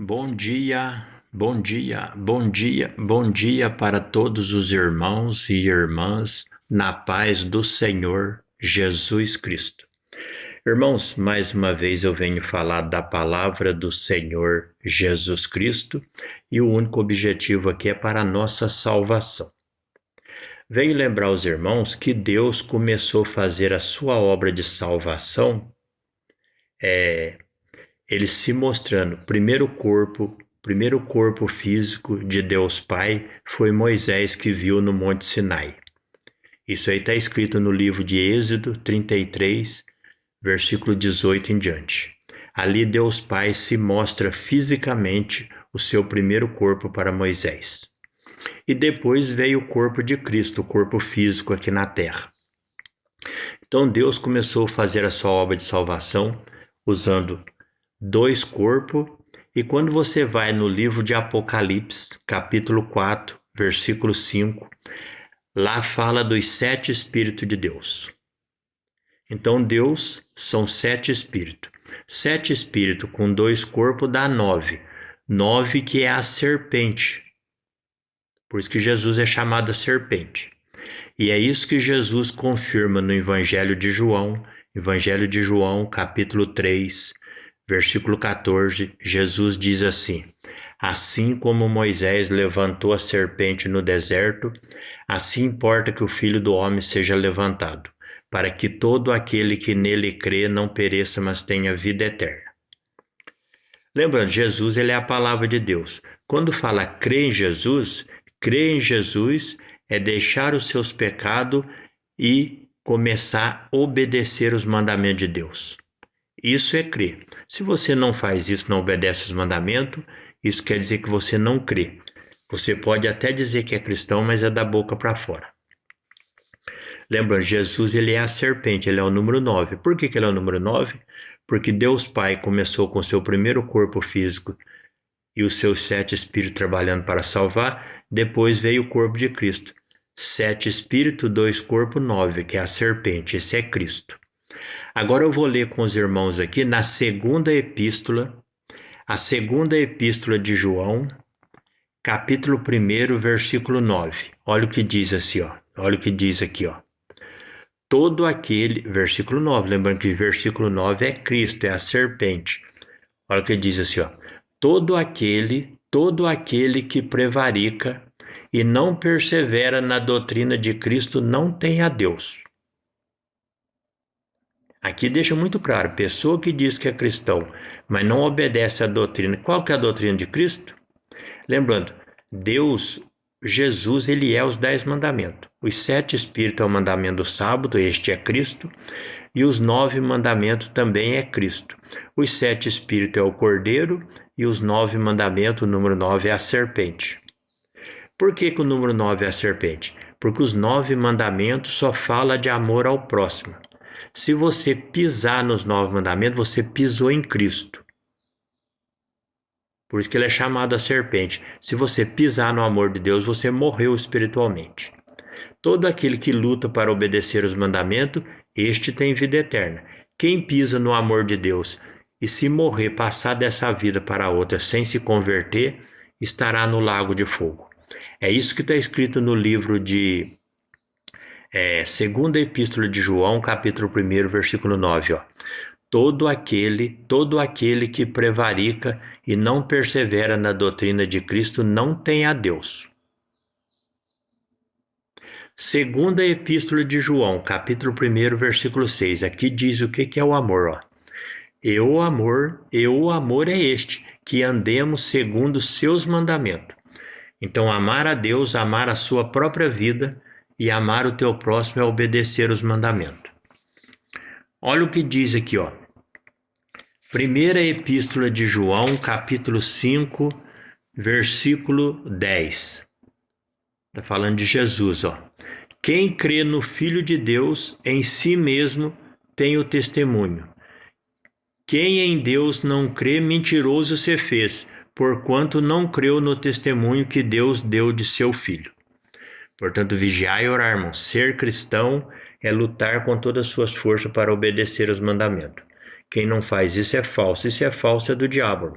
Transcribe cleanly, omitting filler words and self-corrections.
Bom dia, bom dia, bom dia, bom dia para todos os irmãos e irmãs na paz do Senhor Jesus Cristo. Irmãos, mais uma vez eu venho falar da palavra do Senhor Jesus Cristo e o único objetivo aqui é para a nossa salvação. Venho lembrar os irmãos que Deus começou a fazer a sua obra de salvação, ele se mostrando, primeiro corpo físico de Deus Pai foi Moisés que viu no Monte Sinai. Isso aí está escrito no livro de Êxodo 33, versículo 18 em diante. Ali Deus Pai se mostra fisicamente o seu primeiro corpo para Moisés. E depois veio o corpo de Cristo, o corpo físico aqui na terra. Então Deus começou a fazer a sua obra de salvação usando dois corpos, e quando você vai no livro de Apocalipse, capítulo 4, versículo 5, lá fala dos 7 Espíritos de Deus. Então Deus são 7 Espíritos. 7 Espíritos com 2 corpos dá 9. 9 que é a serpente. Por isso que Jesus é chamado a serpente. E é isso que Jesus confirma no Evangelho de João, capítulo 3, versículo 14, Jesus diz assim: assim como Moisés levantou a serpente no deserto, assim importa que o Filho do Homem seja levantado, para que todo aquele que nele crê não pereça, mas tenha vida eterna. Lembrando, Jesus ele é a palavra de Deus. Quando fala crer em Jesus é deixar os seus pecados e começar a obedecer os mandamentos de Deus. Isso é crer. Se você não faz isso, não obedece os mandamentos, isso quer dizer que você não crê. Você pode até dizer que é cristão, mas é da boca para fora. Lembrando, Jesus ele é a serpente, ele é o número 9. Por que ele é o número 9? Porque Deus Pai começou com o seu primeiro corpo físico e os seus 7 espíritos trabalhando para salvar, depois veio o corpo de Cristo. 7 espíritos, 2 corpos, 9, que é a serpente, esse é Cristo. Agora eu vou ler com os irmãos aqui na segunda epístola de João, capítulo 1, versículo 9. Olha o que diz assim, ó. Olha o que diz aqui, ó. Todo aquele, versículo 9, lembrando que versículo 9 é Cristo, é a serpente. Olha o que diz assim, ó. Todo aquele que prevarica e não persevera na doutrina de Cristo não tem a Deus. Aqui deixa muito claro, pessoa que diz que é cristão, mas não obedece à doutrina. Qual que é a doutrina de Cristo? Lembrando, Jesus, ele é os 10 mandamentos. Os 7 espíritos é o mandamento do sábado, este é Cristo, e os 9 mandamentos também é Cristo. Os 7 espíritos é o cordeiro, e os 9 mandamentos, o número 9 é a serpente. Por que o número 9 é a serpente? Porque os 9 mandamentos só falam de amor ao próximo. Se você pisar nos 9 mandamentos, você pisou em Cristo. Por isso que ele é chamado a serpente. Se você pisar no amor de Deus, você morreu espiritualmente. Todo aquele que luta para obedecer os mandamentos, este tem vida eterna. Quem pisa no amor de Deus e se morrer, passar dessa vida para outra sem se converter, estará no lago de fogo. É isso que está escrito no livro de segunda epístola de João, capítulo 1, versículo 9, ó. Todo aquele que prevarica e não persevera na doutrina de Cristo não tem a Deus. Segunda epístola de João, capítulo 1, versículo 6, aqui diz o que é o amor, ó. E o amor é este, que andemos segundo os seus mandamentos. Então, amar a Deus, amar a sua própria vida e amar o teu próximo é obedecer os mandamentos. Olha o que diz aqui, ó. Primeira epístola de João, capítulo 5, versículo 10. Está falando de Jesus, ó. Quem crê no Filho de Deus, em si mesmo tem o testemunho. Quem em Deus não crê, mentiroso se fez, porquanto não creu no testemunho que Deus deu de seu Filho. Portanto, vigiar e orar, irmão. Ser cristão é lutar com todas as suas forças para obedecer os mandamentos. Quem não faz isso é falso. Isso é falso, é do diabo.